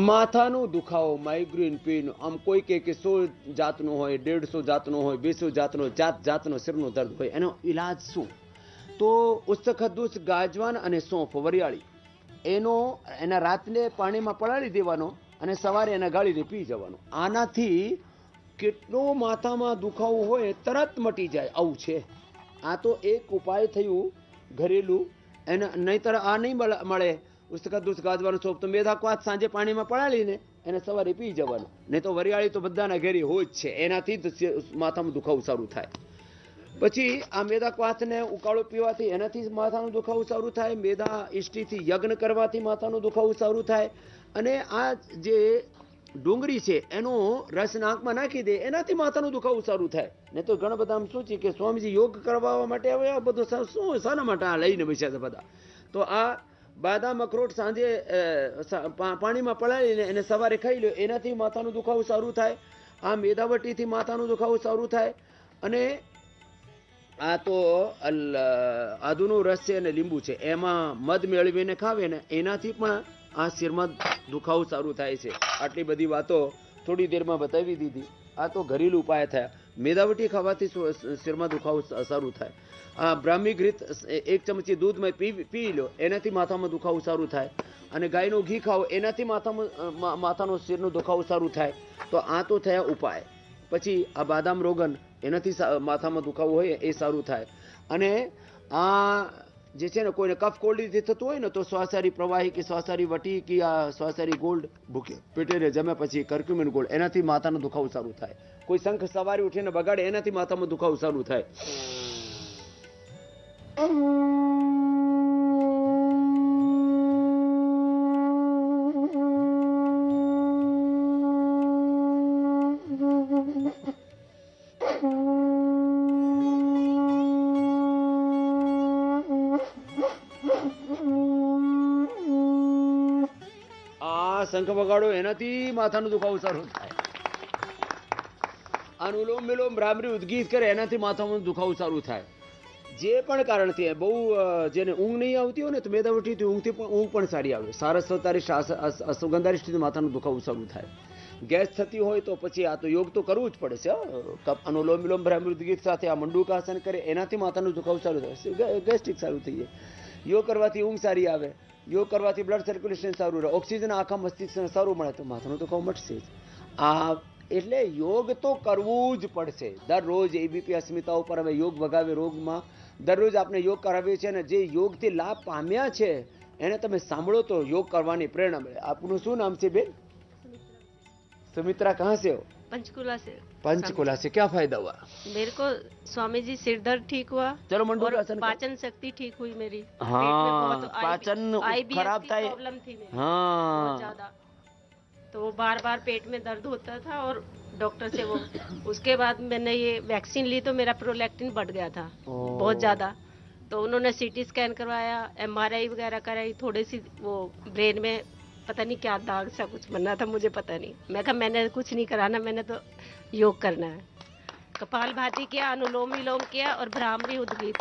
માથાનો દુખાવો, migraine pen, આમ કોઈ કે 100 જાતનો હોય, 150 જાતનો હોય, 200 જાતનો, જાતનો શરીરનો દર્દ હોય, એનો ઈલાજ શું? તો ઉસ્તખદુસ, ગાજવાન અને સોંફ, વરિયાળી, એના રાતને પાણીમાં પલાળી દેવાનો અને સવારે એના ગાળીને પી જવાનો. આનાથી કેટલો માથામાં દુખાવો હોય તરત મટી જાય. આવું છે. આ તો એક ઉપાય થયું ઘરેલું. એને નહીતર આ નહીં મળે ઉસ્તખદુસ, ગાજવાનું સોંફ તો મેદાકવાત સાંજે પાણીમાં પલાળીને એને સવારે પી જવાનું. નહીં તો વરિયાળી તો બધાના ઘરે હોય જ છે, એનાથી જ માથામાં દુખાવો સારું થાય. પછી આ મેદાકવાતને ઉકાળો પીવાથી એનાથી માથાનો દુખાવો સારું થાય. મેદા ઇષ્ટિથી યજ્ઞ કરવાથી માથાનો દુખાવો સારું થાય. અને આ જે ડુંગળી છે એનો રસ નાકમાં નાખી દે એનાથી માથાનો દુખાવો સારું થાય. ને તો ઘણા બધા આમ શું છે કે સ્વામીજી યોગ કરવા માટે હવે આ બધું શું શાના માટે આ લઈને બેસ્યા છે બધા. તો આ બાદામ અખરોટ સાંજે પાણીમાં પલાળીને એને સવારે ખાઈ લો, એનાથી માથાનો દુખાવો સારું થાય. આ મેદાવટીથી માથાનો દુખાવો સારું થાય. અને આ તો આદુનો રસ છે અને લીંબુ છે, એમાં મધ મેળવીને ખાવે ને એનાથી પણ આ શિરમાં દુખાવો સારું થાય છે. આટલી બધી વાતો થોડી દેરમાં બતાવી દીધી. આ તો ઘરેલું ઉપાય થયા. મેદાવટી ખાવાથી શિરમાં દુખાવો સારું થાય. આ બ્રાહ્મી ઘૃત 1 ચમચી દૂધમાં પી લો, એનાથી માથામાં દુખાવો સારું થાય. અને ગાયનું ઘી ખાઓ, એનાથી માથાનો શિરનો દુખાવો સારું થાય. તો આ તો થયા ઉપાય. પછી આ બાદામ રોગન, એનાથી માથામાં દુખાવો હોય એ સારું થાય. અને આ જે છે ને કોઈને કફ કોલ્ડથી થતું હોય ને તો શ્વાસારી પ્રવાહી કે શ્વાસારી વટી કે આ શ્વાસારી ગોલ્ડ ભૂકે પેટેને જમ્યા પછી કર્ક્યુમિન ગોલ્ડ, એનાથી માથાનો દુખાવો સારું થાય. કોઈ શંખ સવારે ઉઠીને બગાડે એનાથી માથામાં દુખાવો સારું થાય. શંખ વગાડો એનાથી માથાનો દુખાવો સારું થાય. અનુલોમ વિલોમ ભ્રામરી ઉદ્ગીત કરે એનાથી માથાનો દુખાવો સારું થાય. જે પણ કારણથી બહુ જેને ઊંઘ નહીં આવતી હોય ને તો મેદાવટીથી ઊંઘ પણ સારી આવે. સારસ્વતારી સુગંધારી માથાનો દુખાવો સારું થાય. ગેસ થતી હોય તો પછી આ તો યોગ તો કરવું જ પડે છે. અનુલોમ વિલોમ ભ્રામરી ઉદ્ગીત સાથે આ મંડુકાસન કરે એનાથી માથાનો દુખાવો સારું થાય. ગેસ્ટ્રિક સારું થઈ જાય. યોગ કરવાથી ઊંઘ સારી આવે. યોગ કરવાથી બ્લડ સર્ક્યુલેશન સારું રહે, ઓક્સિજન આખા મસ્તિષ્કને સારું મળે તો માથાનો દુખાવો મટશે જ. આ એટલે યોગ તો કરવું જ પડશે. દરરોજ એબીપી અસ્મિતા ઉપર હવે યોગ વગાવે રોગમાં દરરોજ આપણે યોગ કરાવીએ છીએ. અને જે યોગથી લાભ પામ્યા છે એને તમે સાંભળો તો યોગ કરવાની પ્રેરણા મળે. આપનું શું નામ છે બેન? सुमित्रा कहाँ से हो? पंचकुला से। पंचकुला से क्या फायदा हुआ? मेरे को स्वामी जी सिर दर्द ठीक हुआ। चलो मंडूकासन, पाचन शक्ति ठीक हुई मेरी। हाँ, पाचन खराब था, प्रॉब्लम थी मेरी हाँ ज्यादा, तो बार बार पेट में दर्द होता था और डॉक्टर से वो उसके बाद मैंने ये वैक्सीन ली तो मेरा प्रोलैक्टिन बढ़ गया था बहुत ज्यादा। तो उन्होंने सीटी स्कैन करवाया, MRI वगैरह कराई, थोड़ी सी वो ब्रेन में पता नहीं क्या दाग सा कुछ बनना था, मुझे पता नहीं। मैं कहा मैंने कुछ नहीं कराना, मैंने तो योग करना है। कपाल भाती किया, अनुलोम विलोम किया और भ्रामरी उद्गीत,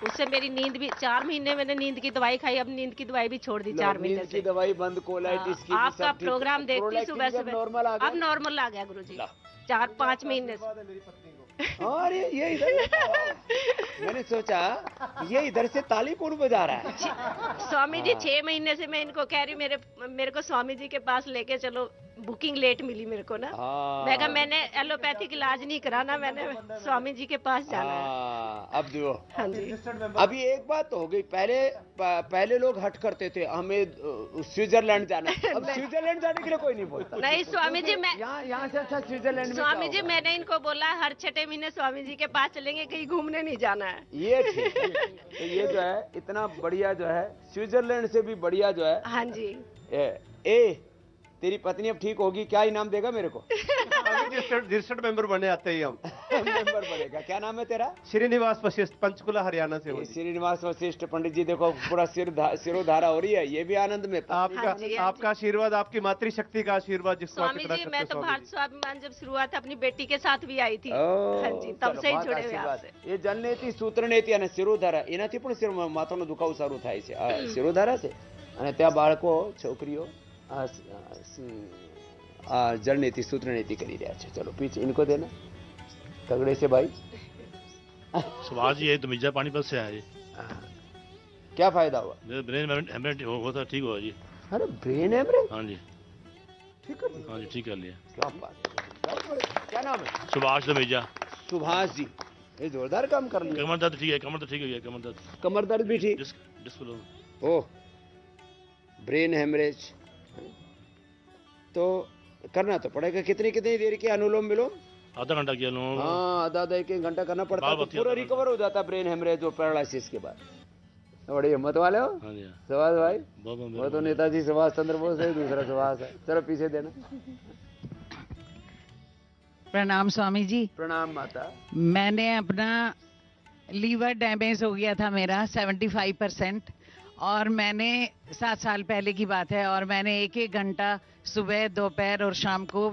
उससे मेरी नींद भी 4 महीने मैंने नींद की दवाई खाई, अब नींद की दवाई भी छोड़ दी 4 महीने से। दवाई बंद, कोलाइटिस की आपका प्रोग्राम देखती सुबह सुबह, अब नॉर्मल आ गया गुरुजी 4-5 महीने से। अरे ये इधर मैंने सोचा ये इधर से ताली कौन बजा रहा है? स्वामी जी 6 महीने से मैं इनको कह रही हूँ मेरे को स्वामी जी के पास लेके चलो, बुकिंग लेट मिली मेरे को ना। मैं कहा मैंने एलोपैथिक इलाज नहीं कराना, मैंने स्वामी जी के पास जाना है। अब देखो, हाँ जी। अभी एक बात तो हो गई, पहले लोग हट करते थे हमें स्विट्जरलैंड जाना, अब स्विट्जरलैंड जाने के लिए कोई नहीं बोलता। नहीं स्वामी जी, मैं यहाँ से अच्छा स्विट्जरलैंड में स्वामी जी मैंने इनको बोला हर 6 महीने स्वामी जी के पास चलेंगे, कहीं घूमने नहीं जाना है। ये ठीक है। तो ये जो है इतना बढ़िया जो है, स्विट्जरलैंड से भी बढ़िया जो है। हाँ जी। ए तेरी पत्नी अब ठीक होगी, क्या इनाम देगा मेरे को? 63 मेंबर बने आते ही हम। मेंबर बनेगा। क्या नाम है तेरा? श्रीनिवास वशिष्ठ, पंचकुला हरियाणा से हूँ। श्रीनिवास वशिष्ठ पंडित जी, देखो पूरा सिरोधारा हो रही है, ये भी आनंद में। आपका आशीर्वाद, आपकी मातृशक्ति का आशीर्वाद जिसको आप स्वामी इतना जी, करते मैं तो स्वामी भारत जी। स्वाभिमान जब शुरुआत अपनी बेटी के साथ भी आई थी। ओह, हाँ जी, तब चलो, से ही बहुत जुड़े हुए आशीर्वाद। आपसे। ये જલનેતી સૂત્રનેતી અને શિરોધારા એનાથી પણ માથાનો દુખાવો સારું થાય છે, આ શિરોધારા છે। અને ત્યાં બાળકો છોકરીઓ આ જળનેતી સૂત્રનેતી કરી રહ્યા છે। ચલો પીછे इनको देना, तगड़े से भाई। सुभाष जी, ये तो मिर्जा पानीपत से आए। क्या फायदा हुआ? मेरे ब्रेन हेमरेज हो था, ठीक हुआ जी। अरे ब्रेन हेमरेज हाँ जी, ठीक कर दिया? हाँ जी, ठीक कर लिया। क्या बात है। क्या नाम है? सुभाष तो मिर्जा। सुभाष जी, ये जोरदार काम कर लिया। कमर दर्द ठीक है, कमर तो ठीक हो गया, कमर दर्द। कमर दर्द भी ठीक। डिस्क ओह, ब्रेन हेमरेज तो करना तो पड़ेगा। कितनी कितनी देर की अनुलोम विलोम? आधा घंटा किया लोगों। हाँ, आधा एक घंटा करना पड़ता है, तो पूरा रिकवर हो जाता ब्रेन हेमरेज और पैरालिसिस के बाद। बड़ी हिम्मत वाले हो। हाँ जी, सुभाष भाई, बहुत वो तो नेताजी सुभाष चंद्र बोस है, दूसरा सुभाष है। चलो पीछे देना। प्रणाम स्वामी जी। प्रणाम माता। मैंने अपना लीवर डैमेज हो गया था मेरा 75%, और मैंने 7 साल पहले की बात है, और मैंने 1-1 घंटा सुबह, दोपहर और शाम को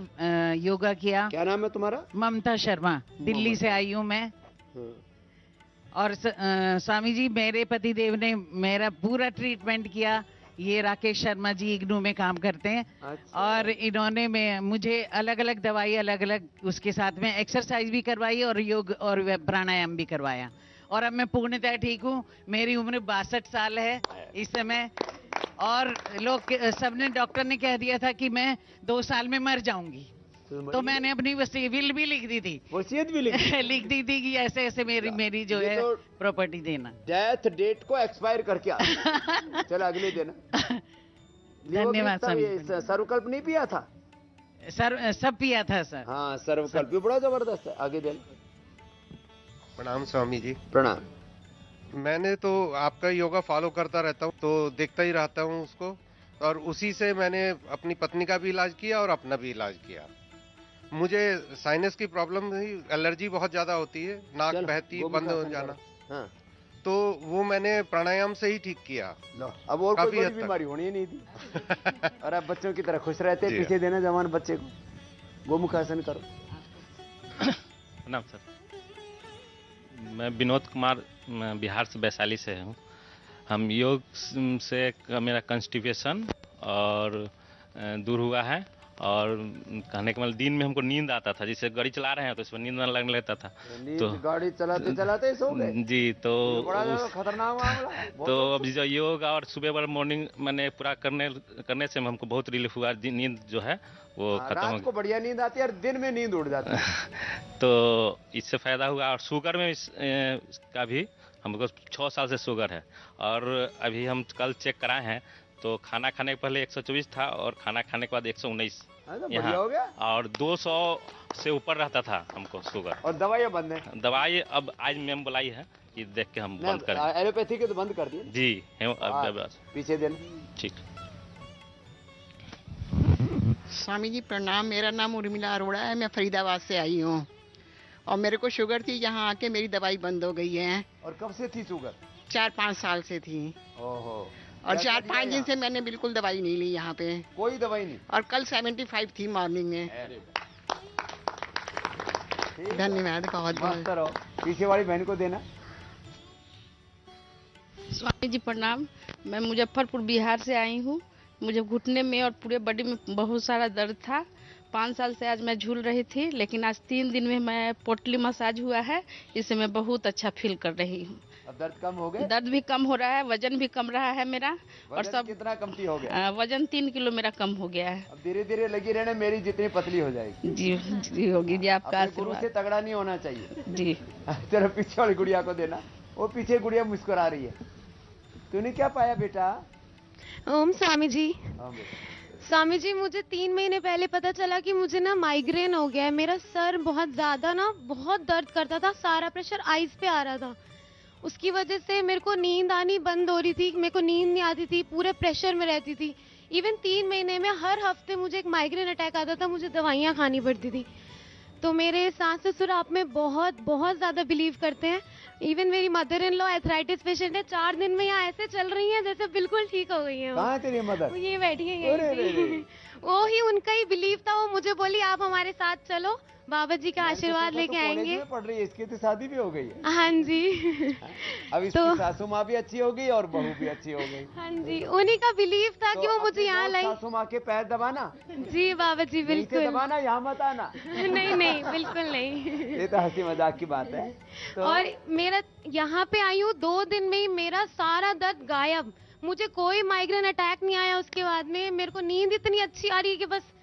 योगा किया। क्या नाम है तुम्हारा? ममता शर्मा, दिल्ली से आई हूँ मैं। और स्वामी जी, मेरे पतिदेव ने मेरा पूरा ट्रीटमेंट किया। ये राकेश शर्मा जी इग्नू में काम करते हैं। अच्छा। और इन्होंने मुझे अलग अलग दवाई, अलग अलग उसके साथ में एक्सरसाइज भी करवाई और योग और प्राणायाम भी करवाया, और अब मैं पूर्णतः ठीक हूँ। मेरी उम्र 62 साल है इस समय, और लोग सबने, डॉक्टर ने कह दिया था कि मैं 2 साल में मर जाऊंगी, तो मैंने अपनी विल भी लिख दी थी। वसीयत भी लिख लिख दी थी कि ऐसे ऐसे मेरी जो है तो प्रॉपर्टी देना। डेथ डेट को एक्सपायर करके आ। चलो अगले देना। धन्यवाद स्वामी। सर्वकल्प नहीं पिया था? सब पिया था सर। हाँ, सर्वकल्प भी बड़ा जबरदस्त है। आगे देना। प्रणाम स्वामी जी। प्रणाम। मैंने तो आपका योगा फॉलो करता रहता हूँ, तो देखता ही रहता हूँ उसको, और उसी से मैंने अपनी पत्नी का भी इलाज किया और अपना भी इलाज किया। मुझे साइनस की प्रॉब्लम थी, एलर्जी बहुत ज्यादा होती है, नाक बहती, बंद हो जाना। हाँ। तो वो मैंने प्राणायाम से ही ठीक किया। अब और कोई बड़ी बीमारी होनी ही नहीं थी। और अब बच्चों की तरह खुश रहते। पीछे देना जवान बच्चे को, गोमुखासन करो। प्रणाम सर, मैं विनोद कुमार, मैं बिहार से, वैशाली से हूँ। हम योग से मेरा कंस्टिपेशन और दूर हुआ है, और कहने के मतलब दिन में हमको नींद आता था, जैसे गाड़ी चला रहे हैं तो इसमें नींद लगने लगता था। तो गाड़ी चलाते चलाते सो गए जी, तो बड़ा खतरनाक मामला है। तो अब जो योग और सुबह वाला मॉर्निंग मैंने पूरा करने से हमको बहुत रिलीफ हुआ। नींद जो है वो खत्म हो गई। रात को बढ़िया नींद आती है और दिन में नींद उड़ जाती है। तो इससे फायदा हुआ। और शुगर में का भी हमको 6 साल से शुगर है, और अभी हम कल चेक कराए हैं तो खाना खाने के पहले 124 था, और खाना खाने के बाद 119 यहाँ हो गया। और 200 से ऊपर रहता था हमको शुगर। और दवाइयाँ बंद है? दवाई अब आज मैम बुलाई है कि देख के हम बंद करें। एलोपैथी के तो बंद कर दिए जी। पीछे देना। ठीक। स्वामी जी प्रणाम, मेरा नाम उर्मिला अरोड़ा है, मैं फरीदाबाद से आई हूँ, और मेरे को शुगर थी, यहाँ आके मेरी दवाई बंद हो गई है। और कब से थी शुगर? 4-5 साल से थी। ओहो। और 4-5 दिन से मैंने बिल्कुल दवाई नहीं ली यहाँ पे, कोई दवाई नहीं। और कल 75 थी मॉर्निंग में। धन्यवाद बहुत बहुत। पीछे वाली बहन को देना। स्वामी जी प्रणाम, मैं मुजफ्फरपुर बिहार से आई हूँ। मुझे घुटने में और पूरे बॉडी में बहुत सारा दर्द था। 5 साल से आज मैं झूल रही थी, लेकिन आज 3 दिन में मैं पोटली मसाज हुआ है, इससे मैं बहुत अच्छा फील कर रही हूँ। अब दर्द कम हो गया? दर्द भी कम हो रहा है, वजन भी कम रहा है मेरा। और सब कितना कमती हो गया? वजन 3 किलो मेरा कम हो गया है। अब धीरे धीरे लगी रहने, मेरी जितनी पतली हो जाएगी। जी होगी जी, आपका आशीर्वाद से तगड़ा नहीं होना चाहिए जी। चलो पीछे वाली गुड़िया को देना। वो पीछे गुड़िया मुस्कुरा रही है। तूने क्या पाया बेटा? ओम स्वामी जी। स्वामी जी, मुझे 3 महीने पहले पता चला कि मुझे ना माइग्रेन हो गया है। मेरा सर बहुत ज्यादा ना बहुत दर्द करता था, सारा प्रेशर आईज पे आ रहा था। उसकी वजह से मेरे को नींद आनी बंद हो रही थी, मेरे को नींद नहीं आती थी, पूरे प्रेशर में रहती थी। इवन 3 महीने में हर हफ्ते मुझे एक माइग्रेन अटैक आता था, मुझे दवाइयाँ खानी पड़ती थी। तो मेरे सास ससुर आप में बहुत बहुत ज़्यादा बिलीव करते हैं। इवन मेरी mother in law arthritis patient है, 4 दिन में यहाँ ऐसे चल रही हैं जैसे बिल्कुल ठीक हो गई हैं। कहाँ है तेरी मदर? वो ये बैठी है अरे, अरे, यहीं अरे। पे। वो ही उनका ही बिलीव था, वो मुझे बोली आप हमारे साथ चलो, बाबा जी का आशीर्वाद लेके कॉलेज आएंगे। में पढ़ रही है, इसकी तो शादी भी हो गई है। हाँ जी। अब इसकी सासू माँ भी अच्छी हो गई और बहू भी अच्छी हो गई। हाँ जी, उन्हीं का बिलीव था कि वो मुझे यहाँ लाई। सासू माँ के पैर दबाना। जी बाबा जी बिल्कुल। दबाना, यहाँ मत आना। नहीं नहीं बिल्कुल नहीं। ये तो हंसी मजाक की बात है। तो और मेरा यहाँ पे आई हूँ 2 दिन में ही मेरा सारा दर्द गायब। मुझे कोई माइग्रेन अटैक नहीं आया उसके बाद में। मेरे को नींद इतनी अच्छी आ रही है कि बस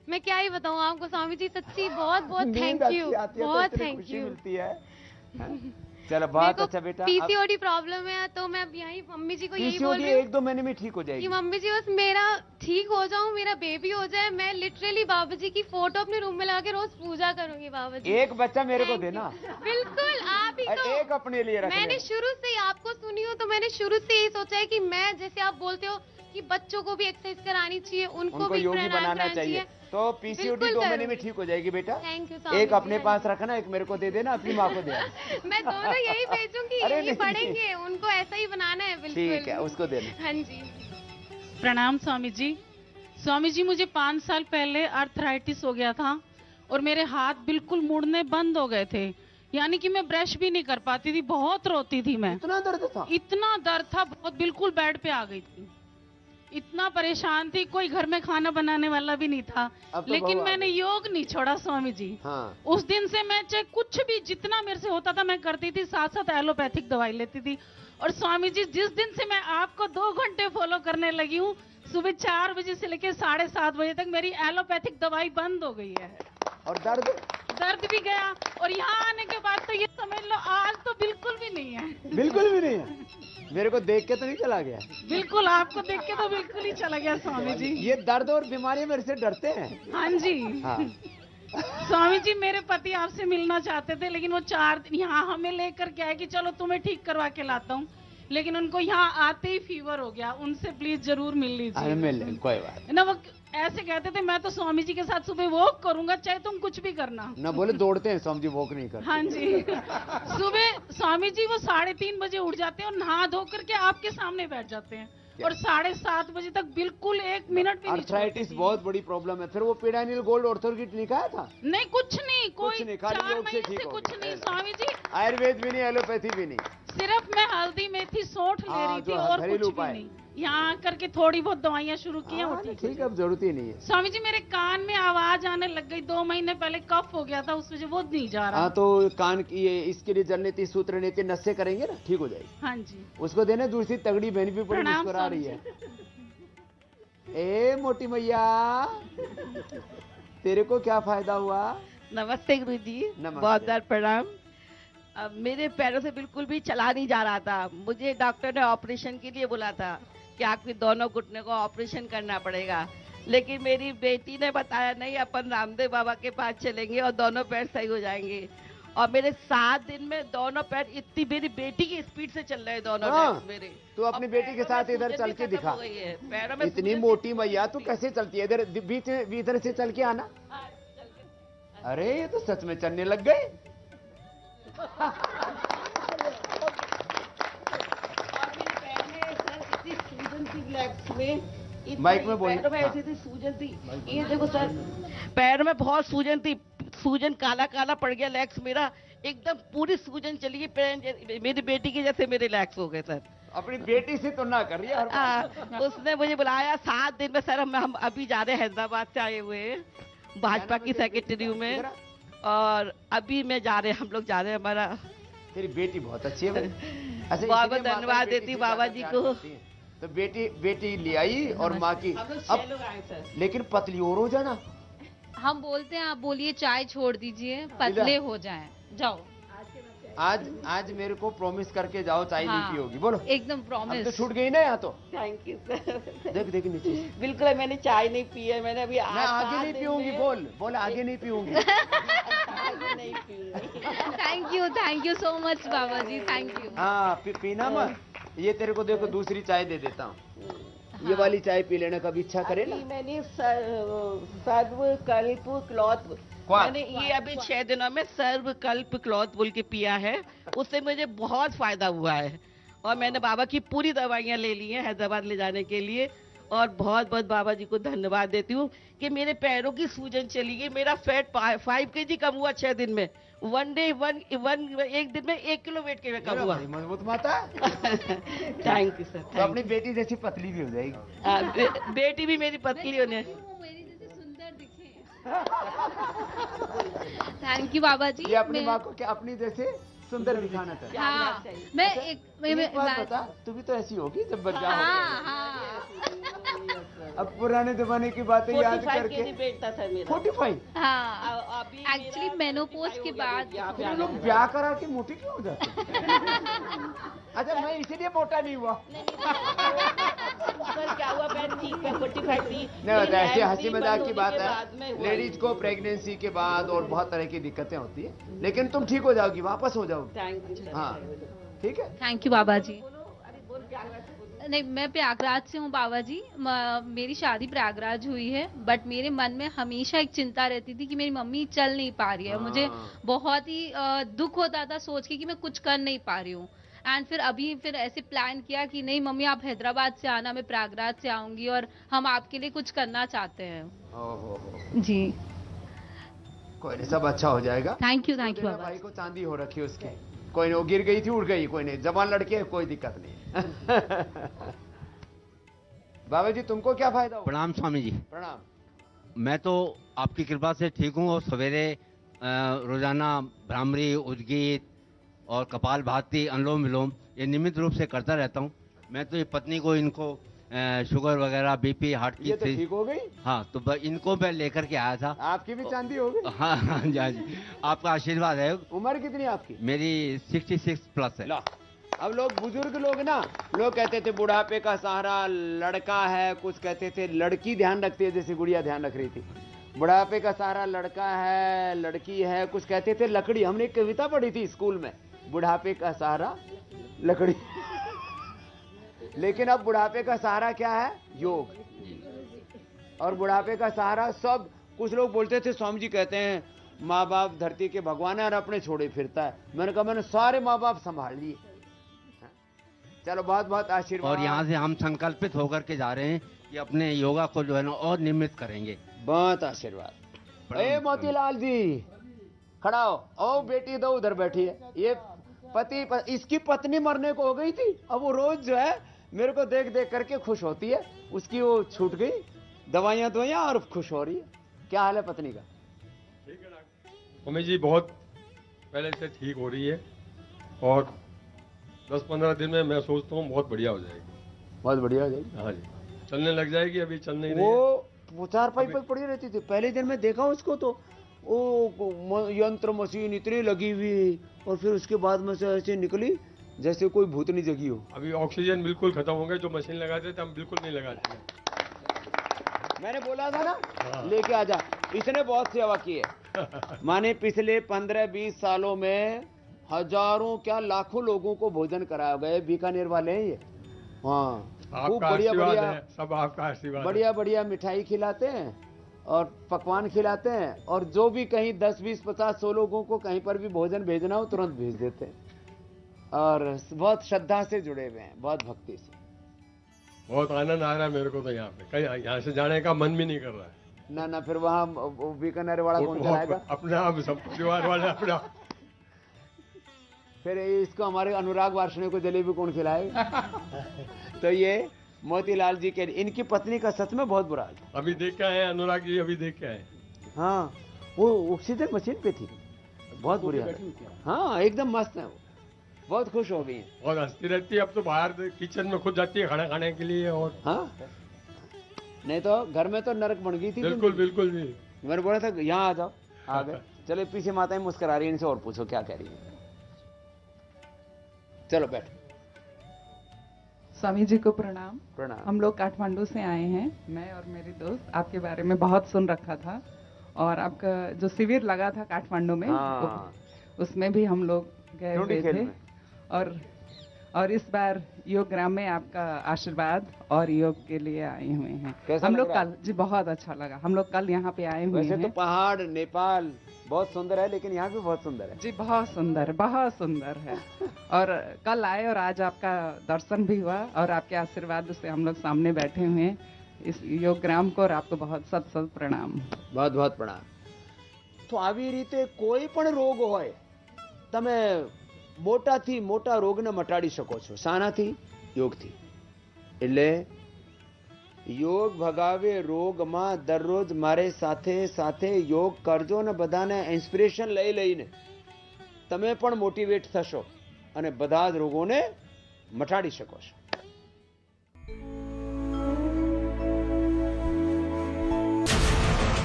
मैं क्या ही बताऊँ आपको। स्वामी जी सच्ची बहुत बहुत थैंक यू, बहुत थैंक यू। मिलती है। चलो बहुत अच्छा बेटा। पीसीओडी प्रॉब्लम है तो मैं यही मम्मी जी को यही बोल रही हूँ 1-2 महीने में ठीक हो जाएगी कि मम्मी जी बस मेरा ठीक हो जाऊं, मेरा बेबी हो जाए। मैं लिटरली बाबा जी की फोटो अपने रूम में लगा के रोज पूजा करूंगी बाबा जी। एक बच्चा मेरे को देना। बिल्कुल आप ही को। एक अपने लिए रखना। मैंने शुरू से ही आपको सुनी हो तो मैंने शुरू से यही सोचा है कि मैं, जैसे आप बोलते हो कि बच्चों को भी एक्सरसाइज करानी चाहिए, उनको भी योगी प्राणायाम बनाना कराना चाहिए। तो पीसीओडी 2 महीने में ठीक हो जाएगी बेटा। Thank you. एक अपने पास रखना, एक मेरे को दे देना, अपनी माँ को दे। मैं दोनों यही भेजूंगी, यही पढ़ेंगे, उनको ऐसा ही बनाना है। बिल्कुल ठीक है, उसको देना। हाँ जी। प्रणाम स्वामी जी। स्वामी जी मुझे 5 साल पहले आर्थराइटिस हो गया था और मेरे हाथ बिल्कुल मुड़ने बंद हो गए थे, यानी कि मैं ब्रश भी नहीं कर पाती थी, बहुत रोती थी मैं। इतना दर्द था? इतना दर्द था, बहुत, बिल्कुल बेड पे आ गई थी, इतना परेशान थी, कोई घर में खाना बनाने वाला भी नहीं था। तो लेकिन मैंने योग नहीं छोड़ा स्वामी जी। हाँ। उस दिन से मैं चाहे कुछ भी जितना मेरे से होता था मैं करती थी, साथ साथ एलोपैथिक दवाई लेती थी। और स्वामी जी जिस दिन से मैं आपको 2 घंटे फॉलो करने लगी हूँ, सुबह 4 बजे से लेकर 7:30 बजे तक मेरी एलोपैथिक दवाई बंद हो गई है। और दर्द भी गया। और यहाँ आने के बाद तो ये समझ लो आज तो बिल्कुल भी नहीं है। बिल्कुल भी नहीं है। मेरे को देख के तो नहीं चला गया? बिल्कुल, आपको देख के तो बिल्कुल ही चला गया स्वामी जी। ये दर्द और बीमारी मेरे से डरते हैं। हाँ जी। हाँ। स्वामी जी मेरे पति आपसे मिलना चाहते थे, लेकिन वो 4 दिन यहाँ हमें लेकर के आए कि चलो तुम्हें ठीक करवा के लाता हूँ, लेकिन उनको यहाँ आते ही फीवर हो गया। उनसे प्लीज जरूर मिल लीजिए। मिल कोई बात ना। वो ऐसे कहते थे मैं तो स्वामी जी के साथ सुबह वॉक करूंगा, चाहे तुम कुछ भी करना। ना बोले दौड़ते हैं स्वामी जी, वॉक नहीं करते। हाँ जी। सुबह स्वामी जी वो 3:30 बजे उठ जाते हैं और नहा धो करके आपके सामने बैठ जाते हैं और 7:30 बजे तक बिल्कुल 1 मिनट भी नहीं। आर्थराइटिस बहुत बड़ी प्रॉब्लम है। फिर वो पेडानिल गोल्ड ऑर्थोकिट नहीं खाया था? नहीं, कुछ नहीं, कोई नहीं, 4 महीने से कुछ नहीं स्वामी जी। आयुर्वेद भी नहीं, एलोपैथी भी नहीं, सिर्फ मैं हल्दी मेथी सौंठ ले रही थी और कुछ भी नहीं। यहाँ आकर के थोड़ी बहुत दवाइयाँ शुरू की हैं, वो ठीक है, अब जरूरत ही नहीं है। स्वामी जी मेरे कान में आवाज आने लग गई, 2 महीने पहले कफ हो गया था, उस वजह वो नहीं जा रहा। हाँ, तो कान की ये इसके लिए जल नीति सूत्र नीति नशे करेंगे ना, ठीक हो जाएगी। हाँ जी। उसको देना, दूसरी तगड़ी बहन भी बड़ी मुस्कुरा रही है। ए मोटी मैया, तेरे को क्या फायदा हुआ? नमस्ते गुरु जी। बहुत बहुत प्रणाम। अब मेरे पैरों से बिल्कुल भी चला नहीं जा रहा था। मुझे डॉक्टर ने ऑपरेशन के लिए बोला था कि आपके दोनों घुटने को ऑपरेशन करना पड़ेगा, लेकिन मेरी बेटी ने बताया नहीं, अपन रामदेव बाबा के पास चलेंगे और दोनों पैर सही हो जाएंगे। और मेरे 7 दिन में दोनों पैर इतनी, मेरी बेटी की स्पीड से चल रहे हैं दोनों पैर मेरे। तू अपनी बेटी के साथ इधर चल के दिखा। पैरों में इतनी मोटी मैया तू कैसे चलती है? इधर भीतर से चल के आना। अरे ये तो सच में चलने लग गए। माइक में बोल। पैरों में ऐसी थी सूजन थी, ये देखो सर, पैर में बहुत सूजन थी, सूजन काला काला पड़ गया। लेग्स मेरा एकदम पूरी सूजन चली गई, मेरी बेटी के जैसे मेरे लेग्स हो गए सर। अपनी बेटी से तो ना कर रही है। उसने मुझे बुलाया 7 दिन में सर। हम अभी जा रहे हैं, हैदराबाद से आए हुए हैं, भाजपा की सेक्रेटरी में, और अभी मैं जा रहे हैं, हम लोग जा रहे हैं। हमारा तेरी बेटी बहुत अच्छी है। अच्छा, बहुत बहुत धन्यवाद देती बाबा जी को। तो बेटी ले आई और माँ की। अब लेकिन पतली और हो जाना। हम बोलते हैं, आप बोलिए चाय छोड़ दीजिए, पतले हो जाएं। जाओ आज मेरे को प्रॉमिस करके जाओ, चाय नहीं पियोगी। बोलो एकदम प्रॉमिस। तो छूट गई ना यहाँ तो। Thank you sir. देख नीचे। बिल्कुल, मैंने चाय नहीं पी है, मैंने अभी आगे नहीं पीऊंगी। बोल आगे नहीं पीऊंगी। नहीं पीऊंगी। थैंक यू सो मच बाबा जी, थैंक यू। हाँ, पीना मत। ये तेरे को देखो दूसरी चाय दे देता हूँ। ये वाली चाय पी लेना, कभी इच्छा करे ना। मैंने सर्व कल्प क्लॉथ मैंने ये अभी 6 दिनों में सर्वकल्प क्लॉथ बोल के पिया है, उससे मुझे बहुत फायदा हुआ है। और मैंने बाबा की पूरी दवाइयाँ ले ली हैं हैदराबाद ले जाने के लिए, और बहुत बहुत बाबा जी को धन्यवाद देती हूँ कि मेरे पैरों की सूजन चली गई। मेरा फैट 5 kg कम हुआ 6 दिन में। एक दिन में 1 किलो वेट के कम हुआ। मजबूत माता। Thank you sir. तो अपनी बेटी जैसी पतली भी हो जाएगी। बेटी भी मेरी पतली होने। थैंक यू बाबा जी। ये अपनी माँ को क्या अपनी जैसे सुंदर दिखाना चाहती है। हाँ, मैं एक बात बता, तू भी तो ऐसी होगी जब बच्चा हाँ, हाँ। अब पुराने जमाने की बातें याद करके 45। हाँ, एक्चुअली मेनोपॉज के बाद फिर लोग ब्याह करा के मोटी क्यों हो जाते? अच्छा, मैं इसीलिए मोटा नहीं हुआ। क्या हुआ? मैं ठीक है, 45 थी। नहीं होता, ऐसी हंसी मजाक की बात है। लेडीज को प्रेगनेंसी के बाद और बहुत तरह की दिक्कतें होती है, लेकिन तुम ठीक हो जाओगी, वापस हो जाओगी। Thank you. हाँ, ठीक है। थैंक यू बाबा जी। नहीं, मैं प्रयागराज से हूँ बाबा जी। मेरी शादी प्रयागराज हुई है, बट मेरे मन में हमेशा एक चिंता रहती थी कि मेरी मम्मी चल नहीं पा रही है। मुझे बहुत ही दुख होता था सोच के कि मैं कुछ कर नहीं पा रही हूँ। एंड फिर ऐसे प्लान किया कि नहीं मम्मी आप हैदराबाद से आना, मैं प्रयागराज से आऊंगी और हम आपके लिए कुछ करना चाहते हैं। जी कोई नहीं, सब अच्छा हो जाएगा। थैंक यू बाबा। भाई को चांदी हो रखी है उसकी, कोई नहीं, वो गिर गई थी उड़ गई, कोई नहीं, जवान लड़के है, कोई दिक्कत नहीं। बाबा जी तुमको क्या फायदा हुआ? प्रणाम स्वामी जी। प्रणाम। मैं तो आपकी कृपा से ठीक हूँ, और सवेरे रोजाना भ्रामरी, उद्गीत और कपाल भाती, अनुलोम विलोम ये नियमित रूप से करता रहता हूँ। मैं तो ये पत्नी को इनको शुगर वगैरह, बीपी, हार्ट की ये तो ठीक हो गई। हाँ, तो इनको मैं लेकर के आया था। आपकी भी चांदी हो गई। हाँ हाँ जी, आपका आशीर्वाद है। उम्र कितनी आपकी? मेरी 66 प्लस है। अब लोग बुजुर्ग लोग ना, लोग कहते थे बुढ़ापे का सहारा लड़का है, कुछ कहते थे लड़की ध्यान रखती है, जैसे गुड़िया ध्यान रख रही थी। बुढ़ापे का सहारा लड़का है, लड़की है, कुछ कहते थे लकड़ी। हमने एक कविता पढ़ी थी स्कूल में, बुढ़ापे का सहारा लकड़ी। लेकिन अब बुढ़ापे का सहारा क्या है? योग। और बुढ़ापे का सहारा सब, कुछ लोग बोलते थे स्वामी जी कहते हैं माँ बाप धरती के भगवान है और अपने छोड़े फिरता है। मैंने कहा मैंने सारे माँ बाप संभाल लिए। चलो बहुत बहुत आशीर्वाद। और यहाँ से हम संकल्पित होकर के जा रहे हैं कि अपने योगा को जो है ना और नियमित करेंगे। बहुत आशीर्वाद। ए मोतीलाल जी खड़ा हो। ओ बेटी दो उधर बैठी है। ये इसकी पत्नी मरने को हो गई थी, अब वो रोज जो है मेरे को देख देख करके खुश होती है। उसकी वो छूट गई, दवाइयाँ और खुश हो रही है। क्या हाल है पत्नी का? ठीक है डॉक्टर मम्मी जी, बहुत पहले से ठीक हो रही है, और 10-15 दिन में मैं सोचता हूँ बहुत बढ़िया हो जाएगी। बहुत बढ़िया हो जाएगी। हाँ जी, चलने लग जाएगी। अभी चल नहीं रही है। वो 4 पाई पर पड़ी रहती थी। पहले दिन में देखा उसको तो वो यंत्र मशीन इतनी लगी हुई, और फिर उसके बाद में से ऐसे निकली जैसे कोई भूतनी जगी हो। अभी ऑक्सीजन बिल्कुल खत्म हो गए। जो मशीन लगाते थे हम बिल्कुल नहीं लगाते। मैंने बोला था ना लेके आजा। इसने बहुत सेवा की है। माने पिछले 15-20 सालों में हजारों क्या लाखों लोगों को भोजन कराया गया। बीकानेर वाले हैं ये। हाँ, खूब बढ़िया बढ़िया, सब आपका आशीर्वाद। बढ़िया बढ़िया मिठाई खिलाते हैं और पकवान खिलाते हैं, और जो भी कहीं 10, 20, 50, 100 लोगों को कहीं पर भी भोजन भेजना हो तुरंत भेज देते हैं। और बहुत श्रद्धा से जुड़े हुए हैं, बहुत भक्ति से। बहुत आनंद आ रहा है मेरे को तो। यहाँ पे कहीं यहाँ से जाने का मन भी नहीं कर रहा है। ना फिर वहाँ बीकानेर वाला कौन चलाएगा? अपने आप सब परिवार वाले अपना। फिर इसको हमारे अनुराग वार्षणे को जलेबी कौन खिलाएगा? तो ये मोतीलाल जी के, इनकी पत्नी का सच में बहुत बुरा हाल था। अभी देख के आए अनुराग जी, अभी देख के आए। हाँ, वो ऑक्सीजन मशीन पे थी, बहुत बुरी हालत। हाँ, एकदम मस्त है, बहुत खुश हो गई है। बहुत हंसती रहती है। अब तो बाहर किचन में खुद जाती है खाना खाने के लिए। और हाँ, नहीं तो घर में तो नरक बन गई थी। बिल्कुल बिल्कुल जी। मैंने बोला था यहाँ आ जाओ, आ गए। चलो पीछे माताएं मुस्कुरा रही है, इनसे और पूछो क्या कह रही है। चलो बैठो। स्वामी जी को प्रणाम। प्रणाम। हम लोग काठमांडू से आए हैं। मैं और मेरी दोस्त आपके बारे में बहुत सुन रखा था, और आपका जो शिविर लगा था काठमांडू में, उसमें भी हम लोग गए हुए थे। और और इस बार योग ग्राम में आपका आशीर्वाद और योग के लिए आए हुए हैं। कैसा हम लग लोग रहा कल जी बहुत अच्छा लगा, हम लोग कल यहाँ पे आए हुए वैसे हैं। तो पहाड़ नेपाल बहुत सुंदर है, लेकिन यहाँ भी बहुत सुंदर है जी, बहुत सुंदर है। और कल आए और आज आपका दर्शन भी हुआ और आपके आशीर्वाद से हम लोग सामने बैठे हुए हैं इस योग ग्राम को, और आपको बहुत सत सत प्रणाम। बहुत बहुत प्रणाम। तो આવી રીતે કોઈ પણ રોગ હોય તમે મોટાથી મોટા રોગને મટાડી શકો છો શાનાથી? યોગથી। એટલે યોગ ભગાવે રોગમાં દરરોજ મારે સાથે સાથે યોગ કરજો ને બધાને ઇન્સ્પિરેશન લઈ લઈને તમે પણ મોટિવેટ થશો અને બધા જ રોગોને મટાડી શકો છો।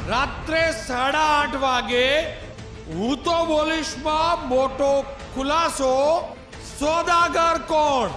રાત્રે 8:30 વાગે હું તો બોલીશમાં મોટો ખુલાસો, સોદાગર કોણ?